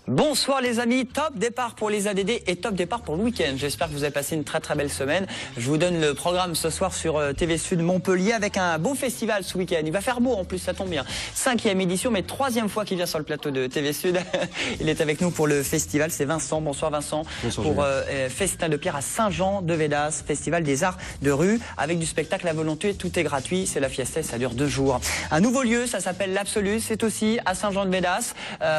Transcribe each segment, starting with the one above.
Bonsoir les amis, top départ pour les ADD et top départ pour le week-end. J'espère que vous avez passé une très belle semaine. Je vous donne le programme ce soir sur TV Sud Montpellier avec un beau festival ce week-end. Il va faire beau en plus, ça tombe bien. 5e édition, mais 3e fois qu'il vient sur le plateau de TV Sud. Il est avec nous pour le festival, c'est Vincent. Bonsoir Vincent. Bonsoir, pour Festin de Pierre à Saint-Jean-de-Védas, festival des arts de rue avec du spectacle à volonté, tout est gratuit. C'est la fiesta et ça dure 2 jours. Un nouveau lieu, ça s'appelle l'Absolu, c'est aussi à Saint-Jean-de-Védas,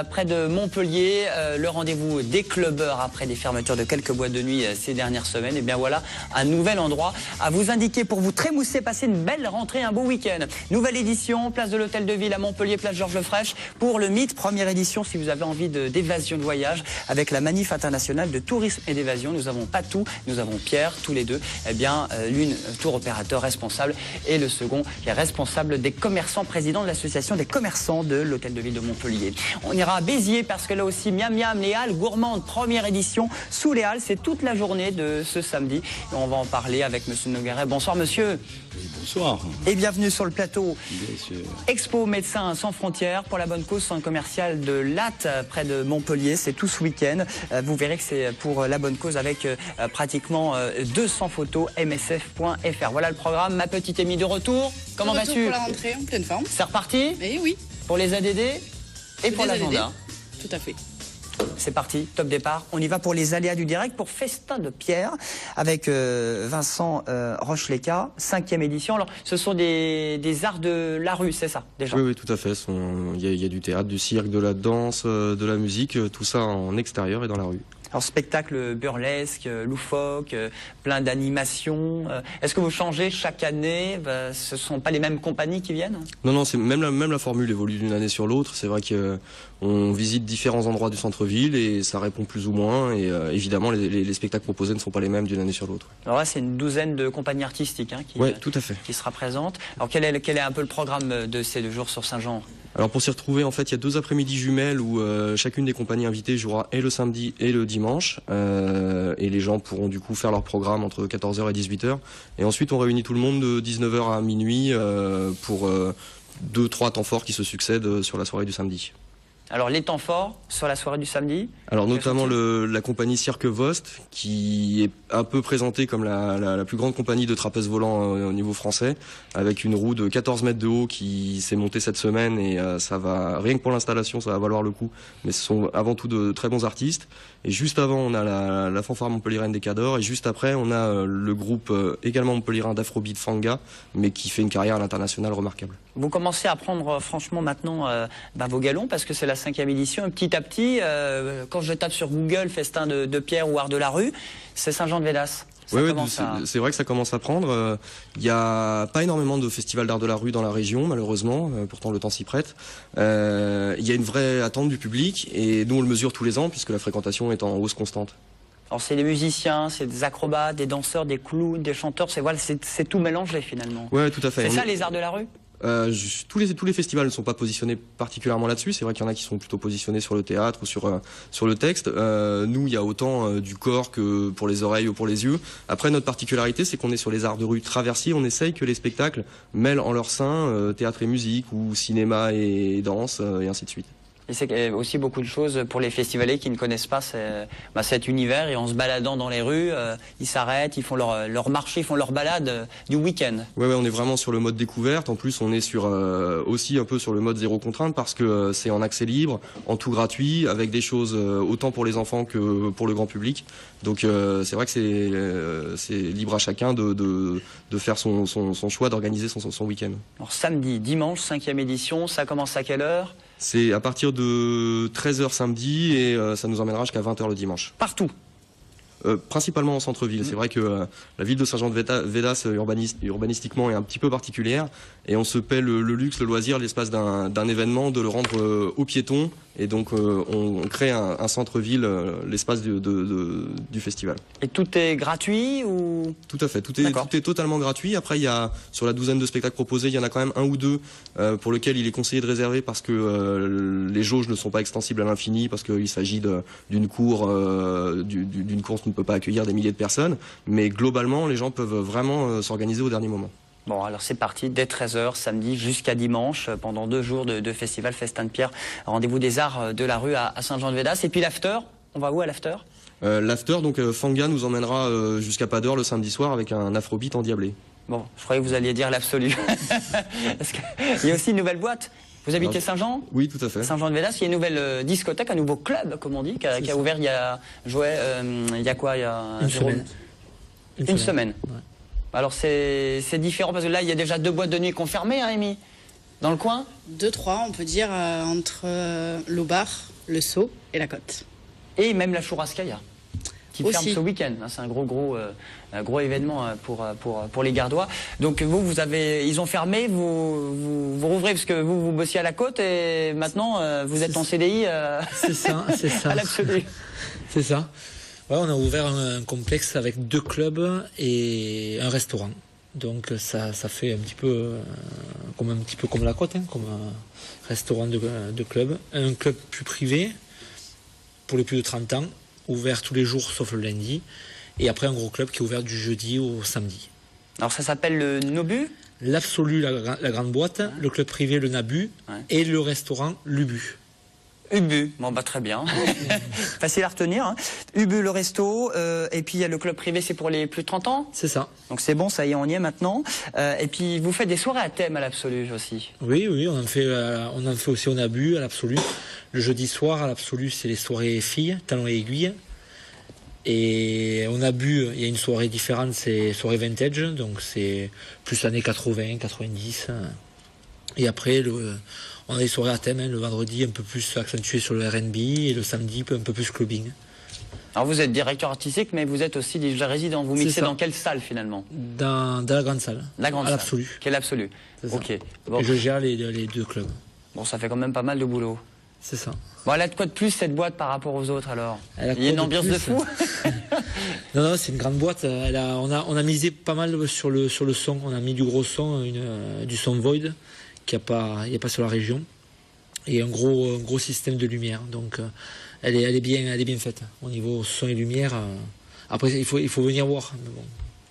près de Montpellier. Le rendez-vous des clubbeurs après des fermetures de quelques boîtes de nuit ces dernières semaines. Et bien voilà, un nouvel endroit à vous indiquer pour vous trémousser, passer une belle rentrée, un beau week-end. Nouvelle édition, place de l'Hôtel de Ville à Montpellier, place Georges Fraîche, pour le Mythe, première édition si vous avez envie d'évasion de voyage, avec la Manif internationale de tourisme et d'évasion. Nous avons Patou, nous avons Pierre, tous les deux. Eh bien, l'une tour opérateur responsable et le second qui est responsable des commerçants, président de l'association des commerçants de l'Hôtel de Ville de Montpellier. On ira à Béziers parce que là aussi, miam miam, les Halles gourmandes, première édition sous les Halles, c'est toute la journée de ce samedi. Et on va en parler avec monsieur Nogueret. Bonsoir monsieur. Oui, bonsoir. Et bienvenue sur le plateau. Bien sûr. Expo Médecins sans frontières pour la bonne cause, centre commercial de Latte près de Montpellier. C'est tout ce week-end. Vous verrez que c'est pour la bonne cause avec pratiquement 200 photos, msf.fr. Voilà le programme. Ma petite Émie de retour. Comment vas-tu? Pour la rentrée, en pleine forme. C'est reparti? Eh oui. Pour les ADD et pour l'agenda. Tout à fait. C'est parti, top départ. On y va pour les aléas du direct, pour Festin de Pierre, avec Vincent Rocheleca, 5e édition. Alors, ce sont des arts de la rue, c'est ça, déjà? Oui, tout à fait. Il y a du théâtre, du cirque, de la danse, de la musique, tout ça en extérieur et dans la rue. Alors, spectacle burlesque, loufoque, plein d'animations. Est-ce que vous changez chaque année? Ce ne sont pas les mêmes compagnies qui viennent? Non, c'est même la formule évolue d'une année sur l'autre. C'est vrai qu'on visite différents endroits du centre-ville et ça répond plus ou moins. Et évidemment, les spectacles proposés ne sont pas les mêmes d'une année sur l'autre. Alors là, c'est une douzaine de compagnies artistiques tout à fait. Qui sera présente. Alors, quel est un peu le programme de ces 2 jours sur Saint-Jean? Alors pour s'y retrouver, en fait, il y a 2 après-midi jumelles où chacune des compagnies invitées jouera et le samedi et le dimanche. Et les gens pourront du coup faire leur programme entre 14h et 18h. Et ensuite, on réunit tout le monde de 19h à minuit pour 2-3 temps forts qui se succèdent sur la soirée du samedi. Alors les temps forts sur la soirée du samedi? Alors notamment la compagnie Cirque Vost, qui est un peu présentée comme la plus grande compagnie de trapèze volant au niveau français, avec une roue de 14 mètres de haut qui s'est montée cette semaine et ça va, rien que pour l'installation, ça va valoir le coup. Mais ce sont avant tout de très bons artistes. Et juste avant, on a la fanfare montpelliéraine des Cadors et juste après, on a le groupe également montpelliérain d'Afrobeat Fanga, mais qui fait une carrière à l'international remarquable. Vous commencez à prendre franchement maintenant vos galons parce que c'est la 5e édition. Et petit à petit, quand je tape sur Google Festin de Pierre ou Art de la rue, c'est Saint-Jean-de-Védas. Oui, c'est vrai que ça commence à prendre. Il n'y a pas énormément de festivals d'art de la rue dans la région, malheureusement. Pourtant, le temps s'y prête. Il y a une vraie attente du public et nous, on le mesure tous les ans puisque la fréquentation est en hausse constante. Alors, c'est des musiciens, c'est des acrobates, des danseurs, des clowns, des chanteurs. C'est tout mélangé finalement. Oui, tout à fait. C'est ça les arts de la rue? Tous les festivals ne sont pas positionnés particulièrement là-dessus. C'est vrai qu'il y en a qui sont plutôt positionnés sur le théâtre ou sur le texte. Nous, il y a autant du corps que pour les oreilles ou pour les yeux. Après, notre particularité, c'est qu'on est sur les arts de rue traversiers. On essaye que les spectacles mêlent en leur sein théâtre et musique ou cinéma et danse et ainsi de suite. Et c'est aussi beaucoup de choses pour les festivaliers qui ne connaissent pas cet univers et en se baladant dans les rues, ils s'arrêtent, ils font leur marché, ils font leur balade du week-end. Ouais, on est vraiment sur le mode découverte. En plus, on est aussi un peu sur le mode zéro contrainte parce que c'est en accès libre, en tout gratuit, avec des choses autant pour les enfants que pour le grand public. Donc c'est vrai que c'est libre à chacun de faire son choix, d'organiser son week-end. Alors samedi, dimanche, 5e édition, ça commence à quelle heure? C'est à partir de 13h samedi et ça nous emmènera jusqu'à 20h le dimanche. Partout? Principalement en centre-ville. C'est vrai que la ville de Saint-Jean-de-Védas urbanistiquement est un petit peu particulière et on se paie le luxe, le loisir, l'espace d'un événement, de le rendre aux piétons et donc on crée un centre-ville, l'espace du festival. Et tout est gratuit ou? Tout à fait, tout est totalement gratuit. Après, il y a sur la douzaine de spectacles proposés, il y en a quand même 1 ou 2 pour lesquels il est conseillé de réserver parce que les jauges ne sont pas extensibles à l'infini, parce qu'il s'agit d'une course qui ne peut pas accueillir des milliers de personnes, mais globalement les gens peuvent vraiment s'organiser au dernier moment. Bon, alors c'est parti, dès 13h, samedi jusqu'à dimanche, pendant 2 jours de festival Festin de Pierre. Rendez-vous des arts de la rue à Saint-Jean-de-Védas. Et puis l'after, on va où à l'after? L'after, donc Fanga nous emmènera jusqu'à pas d'heure le samedi soir avec un afrobeat endiablé. Bon, je croyais que vous alliez dire l'absolu. Parce qu'il y a aussi une nouvelle boîte. Vous habitez Saint-Jean? Oui, tout à fait. Saint-Jean-de-Védas, il y a une nouvelle discothèque, un nouveau club, comme on dit, qui a ouvert il y a... il y a quoi? Il y a une semaine. Une semaine. Ouais. Alors c'est différent parce que là il y a déjà 2 boîtes de nuit confirmées, hein, Amy? Dans le coin? 2, 3, on peut dire, entre l'Aubar, le Sceau et la Côte. Et même la Chouraskaya, qui Aussi. ferme ce week-end. C'est un gros événement pour les Gardois. Donc ils ont fermé, vous rouvrez parce que vous bossiez à la Côte et maintenant vous êtes en CDI C'est ça, c'est ça. à l'absolu. C'est ça. Ouais, on a ouvert un complexe avec 2 clubs et un restaurant. Donc ça fait un petit peu comme la Côte, hein, comme un restaurant de club. Un club plus privé pour les plus de 30 ans, ouvert tous les jours sauf le lundi. Et après un gros club qui est ouvert du jeudi au samedi. Alors ça s'appelle le Nobu? L'Absolu, la grande boîte, le club privé, le Nabu, et le restaurant, l'Ubu. Ubu, bon bah très bien, facile à retenir. Hein. Ubu le resto, et puis il y a le club privé, c'est pour les plus de 30 ans. C'est ça. Donc c'est bon, ça y est, on y est maintenant. Et puis vous faites des soirées à thème à l'absolu aussi. Oui, on en fait aussi au Nabu, à l'Absolu. Le jeudi soir, à l'Absolu, c'est les soirées filles, talons et aiguilles. Et au Nabu, il y a une soirée différente, c'est soirée vintage, donc c'est plus années 80, 90. Et après, on a des soirées à thème, hein, le vendredi un peu plus accentué sur le R&B et le samedi un peu plus clubbing. Alors vous êtes directeur artistique, mais vous êtes aussi déjà résident. Vous mixez dans quelle salle finalement? Dans la grande salle. La grande à salle. l'Absolu. Quelle Absolue? Ok. Bon. Et je gère les 2 clubs. Bon, ça fait quand même pas mal de boulot. C'est ça. Bon, elle a de quoi de plus cette boîte par rapport aux autres alors? Il y a une ambiance de fou. Non, c'est une grande boîte. On a misé pas mal sur le son. On a mis du gros son, du son Void qu'il n'y a pas sur la région. Et un gros système de lumière. Donc elle est bien faite. Au niveau son et lumière. Après, il faut venir voir. Mais bon,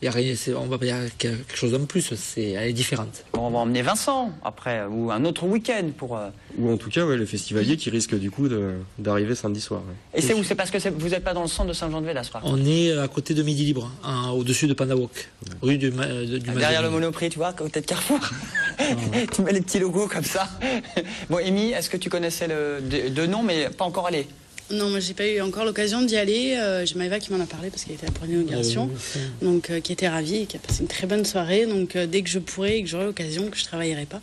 y a rien, on va pas dire quelque chose en plus. Elle est différente. Bon, on va emmener Vincent après, ou un autre week-end pour... Ou en tout cas, les festivaliers qui risquent du coup d'arriver samedi soir. Ouais. Et c'est où? C'est parce que vous n'êtes pas dans le centre de Saint-Jean-de-Védas, par contre. On est à côté de Midi Libre, au-dessus de Pandawok, rue du derrière le Monoprix, tu vois, à côté de Carrefour. Tu mets les petits logos comme ça. Bon, Amy, est-ce que tu connaissais de nom, mais pas encore allé? Non, moi j'ai pas eu encore l'occasion d'y aller. J'ai Maëva qui m'en a parlé parce qu'elle était à pour l'inauguration, donc qui était ravie et qui a passé une très bonne soirée. Donc dès que je pourrai et que j'aurai l'occasion, que je travaillerai pas,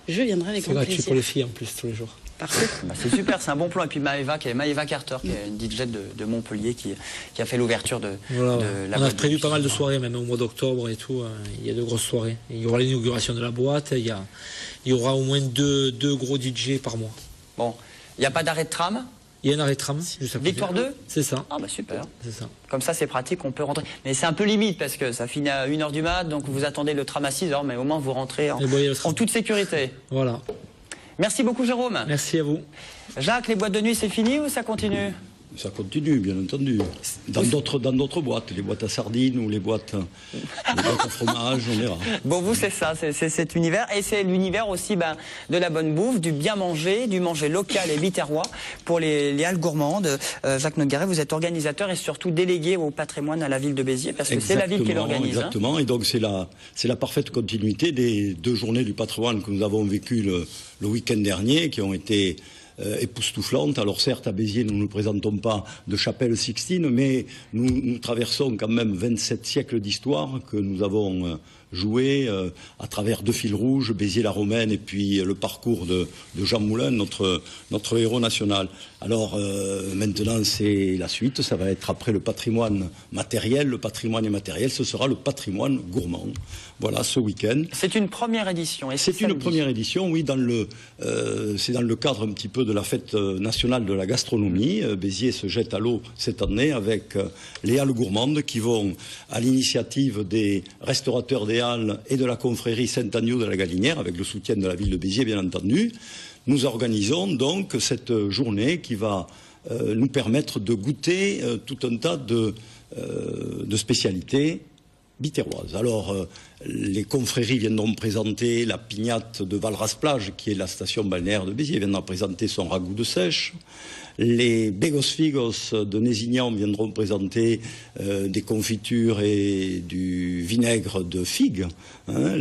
je viendrai avec grand plaisir. C'est gratuit pour les filles en plus tous les jours. Parfait. Bah, c'est super, c'est un bon plan. Et puis Maëva Carter, qui est une DJ de Montpellier, qui a fait l'ouverture de la boîte. On a prévu pas mal de soirées, même au mois d'octobre et tout. Il y a de grosses soirées. Il y aura l'inauguration de la boîte. Il y aura au moins deux gros DJ par mois. Bon, il n'y a pas d'arrêt de tram? Il y a un arrêt de tram. Juste à côté. Victoire 2? C'est ça. Ah bah super. C'est ça. Comme ça c'est pratique, on peut rentrer. Mais c'est un peu limite parce que ça finit à 1h du mat, donc vous attendez le tram à 6h, mais au moins vous rentrez en toute sécurité. Voilà. Merci beaucoup Jérôme. Merci à vous. Jacques, les boîtes de nuit c'est fini ou ça continue? Ça continue, bien entendu. Dans d'autres boîtes, les boîtes à sardines ou les boîtes à fromage, on verra. Bon, vous, c'est ça, c'est cet univers. Et c'est l'univers aussi de la bonne bouffe, du bien manger, du manger local et biterrois pour les halles gourmandes. Jacques Nogaret, vous êtes organisateur et surtout délégué au patrimoine à la ville de Béziers, parce que c'est la ville qui l'organise. Exactement, et donc c'est la parfaite continuité des 2 journées du patrimoine que nous avons vécues le week-end dernier, qui ont été époustouflante. Alors certes, à Béziers, nous ne présentons pas de chapelle Sixtine, mais nous traversons quand même 27 siècles d'histoire que nous avons joué à travers 2 fils rouges, Béziers-la-Romaine et puis le parcours de Jean Moulin, notre héros national. Alors maintenant, c'est la suite, ça va être après le patrimoine matériel, le patrimoine immatériel, ce sera le patrimoine gourmand. Voilà, ce week-end. C'est une première édition. C'est une première édition, oui, c'est dans le cadre un petit peu de la fête nationale de la gastronomie. Béziers se jette à l'eau cette année avec les halles gourmandes qui vont, à l'initiative des restaurateurs des halles et de la confrérie Saint-Agneau de la Galinière, avec le soutien de la ville de Béziers, bien entendu. Nous organisons donc cette journée qui va nous permettre de goûter tout un tas de spécialités biterroises. Alors, les confréries viendront présenter la pignate de Valras-Plage, qui est la station balnéaire de Béziers, viendra présenter son ragoût de sèche. Les Begos Figos de Nézignan viendront présenter des confitures et du vinaigre de figue. Hein.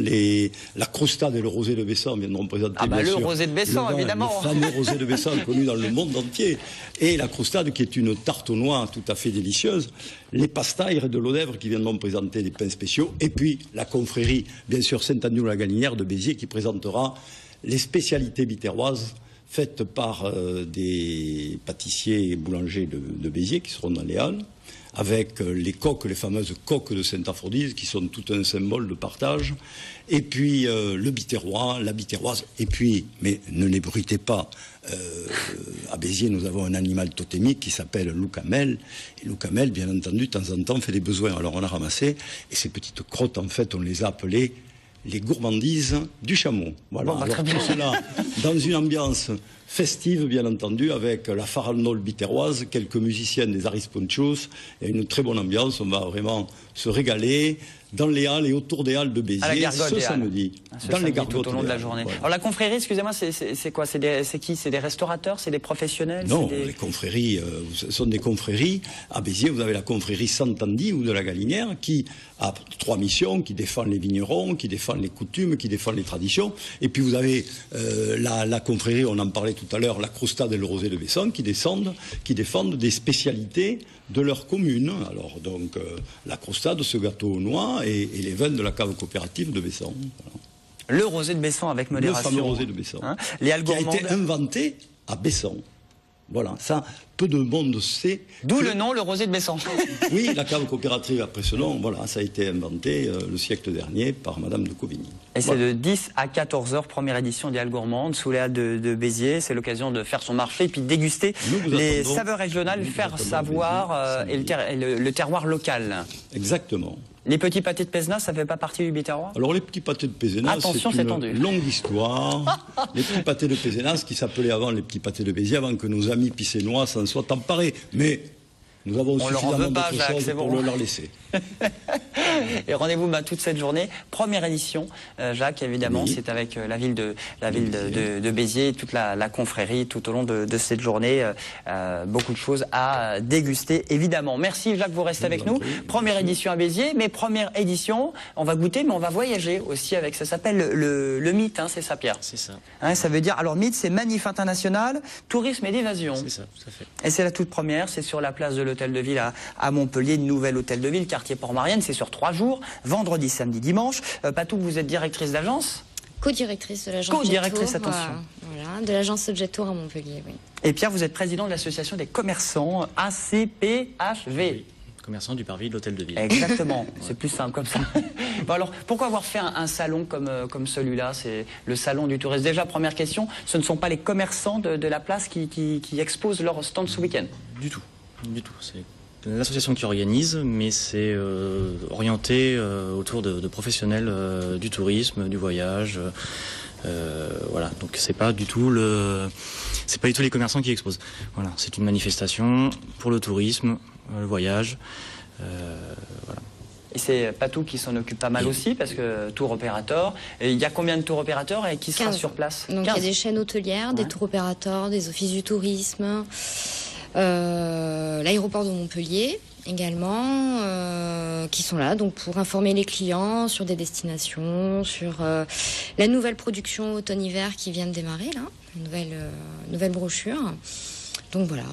La Crostade et le rosé de Bessan viendront présenter bien sûr, le rosé de Bessan, évidemment. le fameux rosé de Bessan connu dans le monde entier. Et la Crostade qui est une tarte aux noix tout à fait délicieuse. Les Pastaires de Lodèvre qui viendront présenter des pains spéciaux. Et puis la confrérie, bien sûr, Saint-Agneau-la-Galinière de Béziers qui présentera les spécialités biterroises faites par des pâtissiers et boulangers de Béziers qui seront dans les halles, avec les coques, les fameuses coques de Saint-Aphrodise, qui sont tout un symbole de partage, et puis le biterrois, la biterroise, et puis, mais ne les bruitez pas, à Béziers, nous avons un animal totémique qui s'appelle Loucamel, et Loucamel, bien entendu, de temps en temps, fait des besoins. Alors on a ramassé, et ces petites crottes, en fait, on les a appelées les gourmandises du chameau. Voilà. Bon, alors tout cela dans une ambiance festive, bien entendu, avec la farandole biterroise, quelques musiciens des Aris Ponchos, et une très bonne ambiance. On va vraiment se régaler dans les halles et autour des halles de Béziers ce samedi. Dans les gargotes tout au long de la journée. Voilà. Alors la confrérie, excusez-moi, c'est quoi? C'est qui? C'est des restaurateurs? C'est des professionnels? Non, les confréries, ce sont des confréries. À Béziers, vous avez la confrérie Sant'Andy ou de la Galinière qui a 3 missions, qui défend les vignerons, qui défend les coutumes, qui défend les traditions. Et puis vous avez la confrérie, on en parlait tout à l'heure, la Crostade et le Rosé de Bessan, qui défendent des spécialités de leur commune. Alors donc la Crostade, ce gâteau aux noix et les vins de la cave coopérative de Bessan. Voilà. Le rosé de Bessan avec modération. Le fameux rosé de Bessan. Hein, les halles gourmandes. Qui a été inventé à Bessan. Voilà, ça, peu de monde sait. D'où le nom, le rosé de Bessan. Oui, la cave coopérative après ce nom, voilà, ça a été inventé le siècle dernier par Madame de Cauvigny. Et voilà. c'est de 10 à 14 heures, première édition des Halles Gourmandes, sous les halles de Béziers. C'est l'occasion de faire son marché et puis de déguster les saveurs régionales, faire savoir le terroir local. Exactement. Les petits pâtés de Pézenas, ça fait pas partie du biterroir? Alors les petits pâtés de Pézenas, c'est une longue histoire. Les petits pâtés de Pézenas qui s'appelaient avant les petits pâtés de Béziers, avant que nos amis pissénois s'en soient emparés. Mais nous avons suffisamment d'autres choses pour le leur laisser. Et rendez-vous toute cette journée. Première édition, Jacques, évidemment, oui. C'est avec la ville de Béziers, toute la confrérie, tout au long de cette journée. Beaucoup de choses à déguster, évidemment. Merci, Jacques, vous restez avec nous. Première édition à Béziers, mais première édition, on va goûter, mais on va voyager aussi avec, ça s'appelle le MIT, hein, c'est ça, Pierre? C'est ça. Hein, ça veut dire, alors MIT, c'est Manif International, Tourisme et d'évasion. C'est ça, tout à fait. Et c'est la toute première, c'est sur la place de l'Hôtel de Ville à Montpellier, de nouvel Hôtel de Ville, quartier Port-Marienne, c'est sur 3 jours, vendredi, samedi, dimanche. Patou, vous êtes directrice d'agence? Co-directrice de l'agence Co-directrice, attention. Voilà, de l'agence Objet Tour à Montpellier, oui. Et Pierre, vous êtes président de l'association des commerçants ACPHV. Oui, commerçants du parvis de l'Hôtel de Ville. Exactement, c'est plus simple comme ça. Bon alors, pourquoi avoir fait un salon comme celui-là? C'est le salon du tourisme. Déjà, première question, ce ne sont pas les commerçants de la place qui exposent leur stand ce week-end? Du tout, du tout. C'est l'association qui organise, mais c'est orienté autour de professionnels du tourisme, du voyage. Voilà, donc c'est pas du tout les commerçants qui exposent. Voilà, c'est une manifestation pour le tourisme, le voyage. Voilà. Et c'est Patou qui s'en occupe pas mal aussi, parce que tour opérateur. Il y a combien de tour opérateurs et qui sera sur place? Donc 15. Il y a des chaînes hôtelières, des tour opérateurs, des offices du tourisme, l'aéroport de Montpellier également, qui sont là donc pour informer les clients sur des destinations, sur la nouvelle production automne-hiver qui vient de démarrer là, une nouvelle brochure. Donc voilà,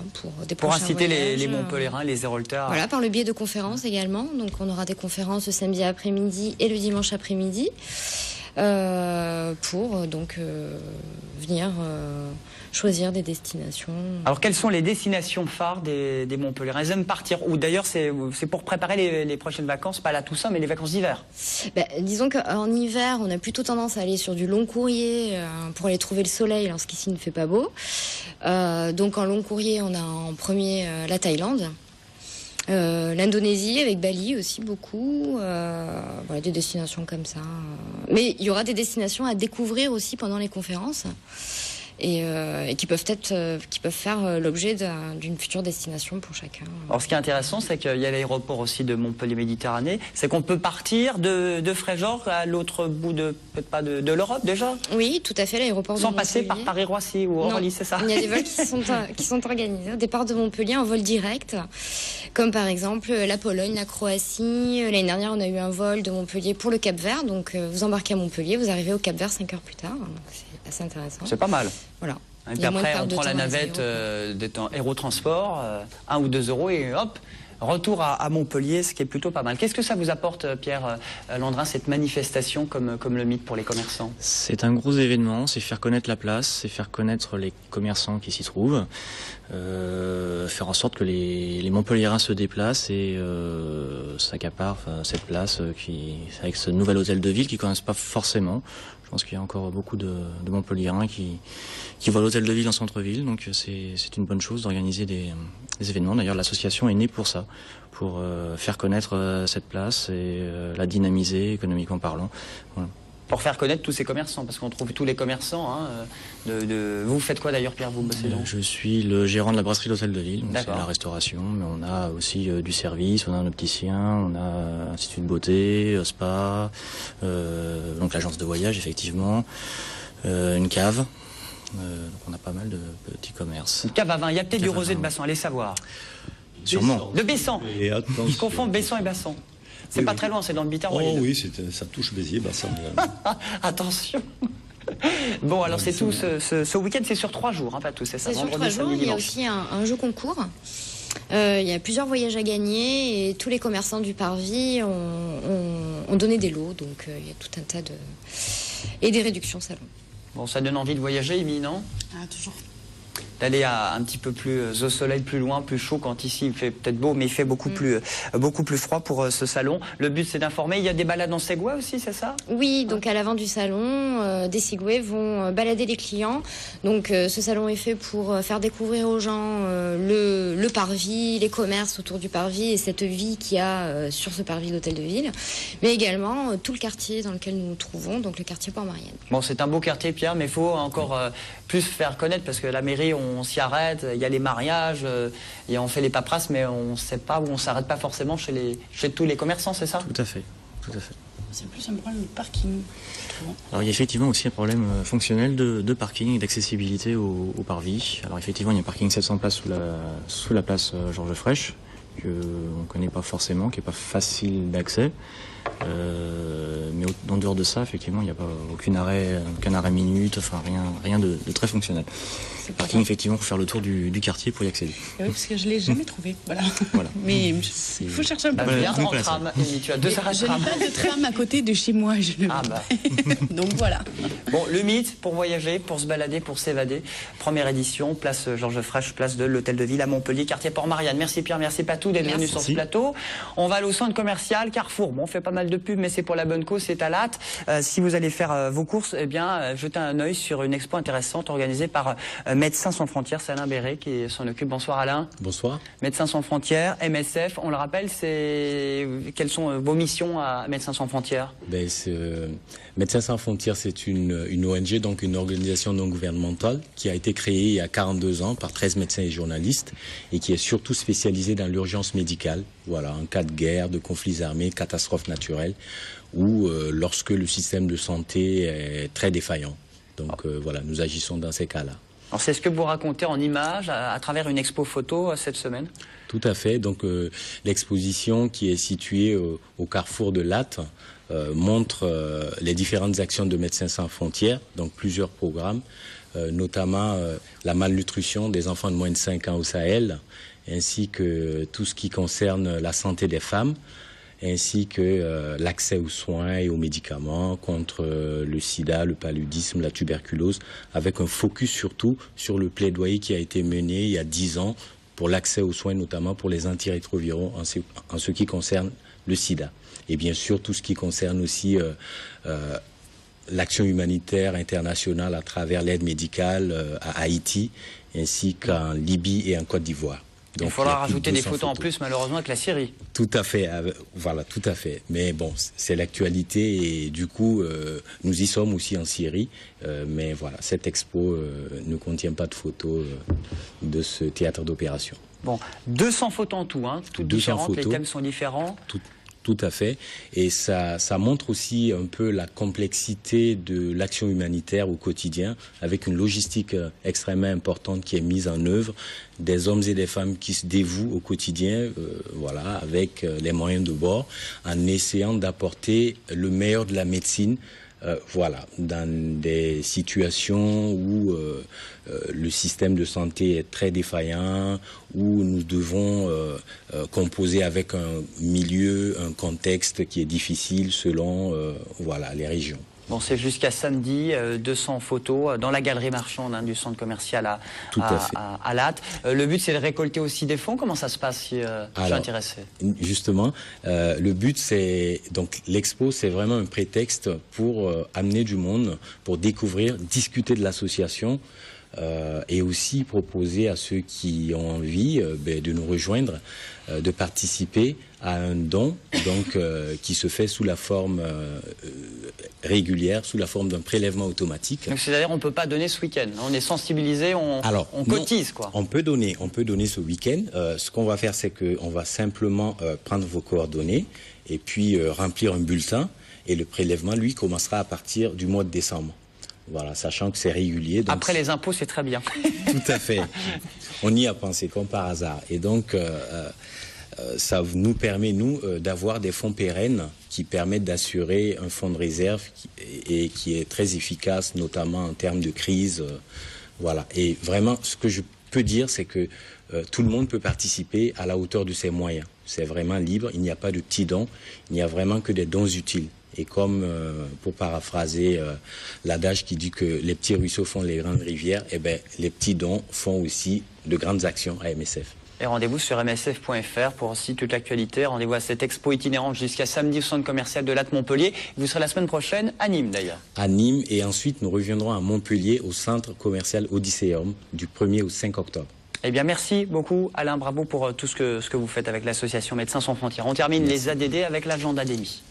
pour inciter les Montpelliérains, les Héraulteurs. Voilà, par le biais de conférences également. Donc on aura des conférences le samedi après-midi et le dimanche après-midi pour donc venir choisir des destinations. Alors quelles sont les destinations phares des Montpelliérains? Ils aiment partir où? D'ailleurs, c'est pour préparer les prochaines vacances, pas la Toussaint, mais les vacances d'hiver. Disons qu'en hiver, on a plutôt tendance à aller sur du long courrier pour aller trouver le soleil lorsqu'ici il ne fait pas beau. Donc en long courrier, on a en premier la Thaïlande. L'Indonésie avec Bali aussi beaucoup, voilà, des destinations comme ça. Mais il y aura des destinations à découvrir aussi pendant les conférences. et qui peuvent faire l'objet d'une future destination pour chacun. Alors ce qui est intéressant, c'est qu'il y a l'aéroport aussi de Montpellier-Méditerranée, c'est qu'on peut partir de Fréjord à l'autre bout peut-être pas de l'Europe déjà. Oui, tout à fait, l'aéroport de Sans Montpellier. passer par Paris-Roissy ou Orly, c'est ça? Il y a des vols qui sont organisés au départ de Montpellier en vol direct, comme par exemple la Pologne, la Croatie. L'année dernière, on a eu un vol de Montpellier pour le Cap-Vert, donc vous embarquez à Montpellier, vous arrivez au Cap-Vert 5 heures plus tard, donc c'est assez intéressant. C'est pas mal. Voilà. Et puis après, on prend la navette des Aérotransport, 1 ou 2 euros, et hop, retour à Montpellier, ce qui est plutôt pas mal. Qu'est-ce que ça vous apporte, Pierre Landrin, cette manifestation comme le mythe pour les commerçants? C'est un gros événement, c'est faire connaître la place, c'est faire connaître les commerçants qui s'y trouvent, faire en sorte que les Montpelliérains se déplacent et s'accaparent cette place avec ce nouvel hôtel de ville qu'ils ne connaissent pas forcément. Je pense qu'il y a encore beaucoup de Montpelliérains qui voient l'hôtel de ville en centre-ville, donc c'est une bonne chose d'organiser des événements. D'ailleurs, l'association est née pour ça, pour faire connaître cette place et la dynamiser économiquement parlant. Voilà. Pour faire connaître tous ces commerçants, parce qu'on trouve tous les commerçants. Vous faites quoi d'ailleurs, Pierre, vous bossez donc? Je suis le gérant de la brasserie d'Hôtel de Ville, donc c'est la restauration, mais on a aussi du service, on a un opticien, on a un institut de beauté, spa, donc l'agence de voyage effectivement, une cave. Donc on a pas mal de petits commerces. Une cave à vin, il y a peut-être du rosé de Bassan, allez savoir. Sûrement. De Bessan. Je confonds Bessan et Bassan. C'est pas très loin, c'est dans le Biterrois. Oh oui, ça touche Béziers, Bassan. Attention. Bon, alors c'est tout. Ce week-end, c'est sur 3 jours, pas tout, c'est ça? C'est sur 3 jours. Il y a aussi un jeu concours. Il y a plusieurs voyages à gagner et tous les commerçants du Parvis ont donné des lots, donc il y a tout un tas et des réductions salon. Bon, ça donne envie de voyager, Amy, non? Ah, toujours. D'aller un petit peu plus au soleil, plus loin, plus chaud, quand ici il fait peut-être beau, mais il fait beaucoup plus froid pour ce salon. Le but, c'est d'informer. Il y a des balades en Segway aussi, c'est ça? Oui, donc à l'avant du salon, des Segway vont balader les clients. Donc ce salon est fait pour faire découvrir aux gens le Parvis, les commerces autour du Parvis et cette vie qu'il y a sur ce Parvis d'Hôtel de Ville, mais également tout le quartier dans lequel nous nous trouvons, donc le quartier Port-Marianne. Bon, c'est un beau quartier, Pierre, mais il faut encore plus faire connaître, parce que la mairie, on s'y arrête, il y a les mariages, et on fait les paperasses, mais on ne sait pas, où on s'arrête pas forcément chez tous les commerçants, c'est ça? Tout à fait, tout à fait. C'est plus un problème de parking, je trouve. Alors il y a effectivement aussi un problème fonctionnel de parking et d'accessibilité au Parvis. Alors effectivement, il y a un parking 700 places sous la place Georges Frêche, qu'on ne connaît pas forcément, qui n'est pas facile d'accès. Mais en dehors de ça, effectivement, il n'y a pas aucun arrêt minute, enfin rien de très fonctionnel. Parking, effectivement, pour faire le tour du quartier pour y accéder. Oui, parce que je ne l'ai jamais trouvé. Voilà. Mais il faut chercher un peu. Viens en tram, Amy, tu as 2 arrêts de Je tram. n'ai pas de tram à côté de chez moi. Donc voilà. Bon, le mythe pour voyager, pour se balader, pour s'évader. Première édition, place Georges Frêche, place de l'Hôtel de Ville à Montpellier, quartier Port-Marianne. Merci Pierre, merci Patou d'être venu sur ce plateau. On va aller au centre commercial Carrefour. Bon, on fait pas mal de pubs, mais c'est pour la bonne cause, c'est à Latte. Si vous allez faire vos courses, eh bien, jetez un œil sur une expo intéressante organisée par Médecins sans frontières. C'est Alain Béret qui s'en occupe. Bonsoir Alain. Bonsoir. Médecins sans frontières, MSF, on le rappelle, quelles sont vos missions à Médecins sans frontières? Médecins sans frontières, c'est une ONG, donc une organisation non gouvernementale qui a été créée il y a 42 ans par 13 médecins et journalistes et qui est surtout spécialisée dans l'urgence médicale, voilà, en cas de guerre, de conflits armés, catastrophes naturelles ou lorsque le système de santé est très défaillant. Donc voilà, nous agissons dans ces cas-là. Alors c'est ce que vous racontez en images à travers une expo photo cette semaine? Tout à fait. Donc l'exposition qui est située au carrefour de Latte montre les différentes actions de Médecins sans frontières, donc plusieurs programmes, notamment la malnutrition des enfants de moins de 5 ans au Sahel, ainsi que tout ce qui concerne la santé des femmes, ainsi que l'accès aux soins et aux médicaments contre le sida, le paludisme, la tuberculose, avec un focus surtout sur le plaidoyer qui a été mené il y a 10 ans pour l'accès aux soins, notamment pour les antirétroviraux en ce qui concerne le sida. Et bien sûr, tout ce qui concerne aussi l'action humanitaire internationale à travers l'aide médicale à Haïti, ainsi qu'en Libye et en Côte d'Ivoire. Donc, il faudra rajouter des photos en plus, malheureusement, avec la Syrie. Tout à fait, voilà, tout à fait. Mais bon, c'est l'actualité et du coup, nous y sommes aussi en Syrie. Mais voilà, cette expo ne contient pas de photos de ce théâtre d'opération. Bon, 200 photos en tout, hein, toutes différentes, photos, les thèmes sont différents. Tout à fait. Et ça montre aussi un peu la complexité de l'action humanitaire au quotidien, avec une logistique extrêmement importante qui est mise en œuvre, des hommes et des femmes qui se dévouent au quotidien, voilà, avec les moyens de bord, en essayant d'apporter le meilleur de la médecine. Voilà, dans des situations où le système de santé est très défaillant, où nous devons composer avec un milieu, un contexte qui est difficile selon voilà, les régions. Bon, c'est jusqu'à samedi, 200 photos dans la galerie marchande du centre commercial à Latte. Le but, c'est de récolter aussi des fonds. Comment ça se passe si je suis intéressé? Justement, le but, c'est donc l'expo, c'est vraiment un prétexte pour amener du monde, pour découvrir, discuter de l'association. Et aussi proposer à ceux qui ont envie de nous rejoindre, de participer à un don donc, qui se fait sous la forme régulière, sous la forme d'un prélèvement automatique. Donc c'est-à-dire on ne peut pas donner ce week-end, on est sensibilisé, on cotise quoi. On peut donner ce week-end. Ce qu'on va faire, c'est qu'on va simplement prendre vos coordonnées et puis remplir un bulletin et le prélèvement, lui, commencera à partir du mois de décembre. Voilà, sachant que c'est régulier. Donc après les impôts, c'est très bien. Tout à fait. On y a pensé comme par hasard. Et donc, ça nous permet, nous, d'avoir des fonds pérennes qui permettent d'assurer un fonds de réserve et qui est très efficace, notamment en termes de crise. Voilà. Et vraiment, ce que je peux dire, c'est que tout le monde peut participer à la hauteur de ses moyens. C'est vraiment libre. Il n'y a pas de petits dons. Il n'y a vraiment que des dons utiles. Et comme, pour paraphraser l'adage qui dit que les petits ruisseaux font les grandes rivières, eh ben, les petits dons font aussi de grandes actions à MSF. Et rendez-vous sur msf.fr pour aussi toute l'actualité. Rendez-vous à cette expo itinérante jusqu'à samedi au centre commercial de Latte Montpellier. Vous serez la semaine prochaine à Nîmes d'ailleurs. À Nîmes et ensuite nous reviendrons à Montpellier au centre commercial Odysseum du 1er au 5 octobre. Eh bien, merci beaucoup Alain, bravo pour tout ce que vous faites avec l'association Médecins sans frontières. On termine les ADD avec l'agenda d'Amy.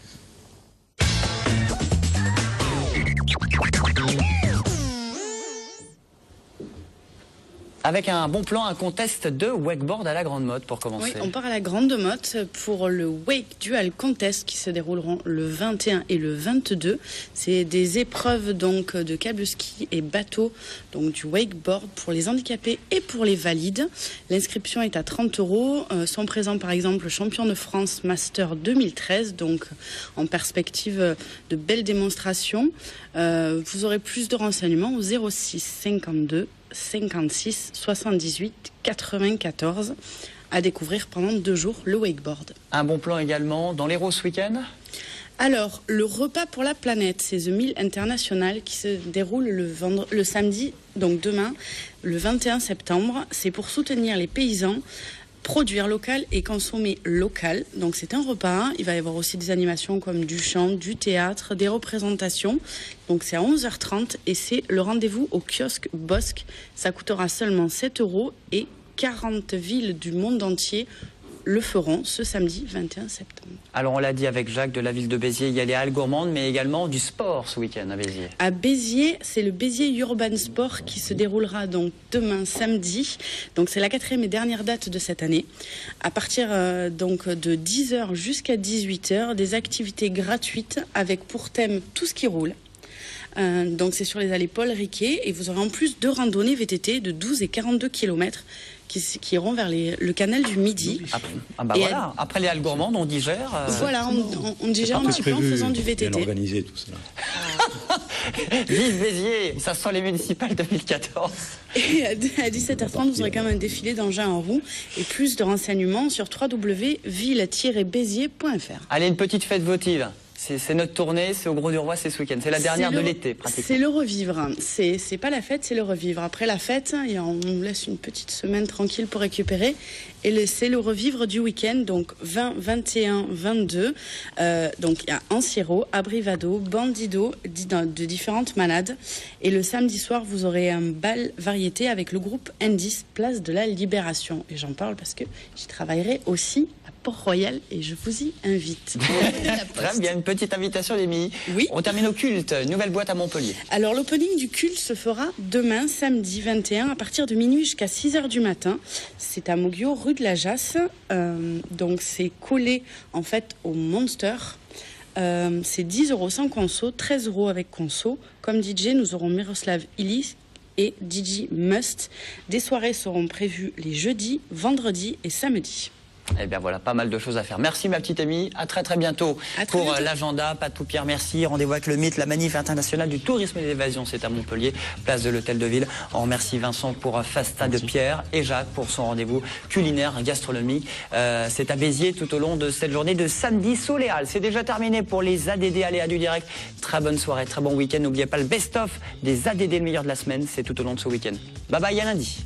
Avec un bon plan, un contest de wakeboard à la Grande Motte pour commencer. Oui, on part à la Grande Motte pour le Wake Dual Contest qui se dérouleront le 21 et le 22. C'est des épreuves donc de câble ski et bateau, donc du wakeboard pour les handicapés et pour les valides. L'inscription est à 30 €. Sont présents par exemple le champion de France Master 2013, donc en perspective de belles démonstrations. Vous aurez plus de renseignements au 06 52 56 78 94 à découvrir pendant 2 jours le wakeboard. Un bon plan également dans l'Hérault ce week-end. Alors, le repas pour la planète, c'est The Meal International qui se déroule le samedi, donc demain, le 21 septembre. C'est pour soutenir les paysans, produire local et consommer local. Donc c'est un repas. Il va y avoir aussi des animations comme du chant, du théâtre, des représentations. Donc c'est à 11h30 et c'est le rendez-vous au kiosque Bosque. Ça coûtera seulement 7 € et 40 villes du monde entier le feront ce samedi 21 septembre. Alors on l'a dit avec Jacques de la ville de Béziers, il y a les halles gourmandes, mais également du sport ce week-end à Béziers. À Béziers, c'est le Béziers Urban Sport qui se déroulera donc demain samedi. Donc c'est la 4e et dernière date de cette année. À partir donc de 10h jusqu'à 18h, des activités gratuites avec pour thème tout ce qui roule. Donc c'est sur les allées Paul Riquet et vous aurez en plus 2 randonnées VTT de 12 et 42 km qui iront vers le canal du Midi. Voilà. Après les halles gourmandes, on digère. Voilà, on digère un petit peu en faisant du VTT. Bien organisé tout cela. Vive Béziers, ça sent les municipales 2014. Et à 17h30, vous aurez quand même un défilé d'engins en roue et plus de renseignements sur www.ville-béziers.fr. Allez, une petite fête votive. C'est notre tournée, c'est au Gros du Roi, c'est ce week-end. C'est la dernière de l'été, pratiquement. C'est le revivre. C'est pas la fête, c'est le revivre. Après la fête, on nous laisse une petite semaine tranquille pour récupérer. Et c'est le revivre du week-end, donc 20, 21, 22. Donc il y a Anciro, Abrivado, Bandido, de différentes malades. Et le samedi soir, vous aurez un bal variété avec le groupe Indice, place de la Libération. Et j'en parle parce que j'y travaillerai aussi à Port-Royal et je vous y invite. Très bien, une petite invitation d'Émilie. Oui. On termine au culte, nouvelle boîte à Montpellier. Alors l'opening du culte se fera demain, samedi 21, à partir de minuit jusqu'à 6h du matin. C'est à Moguio, rue de la Jasse. Donc c'est collé en fait au Monster. C'est 10 € sans conso, 13 € avec conso. Comme DJ, nous aurons Miroslav Ilis et DJ Must. Des soirées seront prévues les jeudis, vendredis et samedis. Eh bien voilà, pas mal de choses à faire. Merci ma petite Émilie, à très très bientôt. Pour l'agenda, Pat Poupière, merci. Rendez-vous avec le mythe, la manif internationale du tourisme et de l'évasion, c'est à Montpellier, place de l'Hôtel de Ville. On remercie Vincent pour Fasta de Pierre et Jacques pour son rendez-vous culinaire, gastronomique. C'est à Béziers tout au long de cette journée de samedi soléal. C'est déjà terminé pour les ADD Aléas du direct. Très bonne soirée, très bon week-end. N'oubliez pas le best-of des ADD, le meilleur de la semaine. C'est tout au long de ce week-end. Bye bye, à lundi.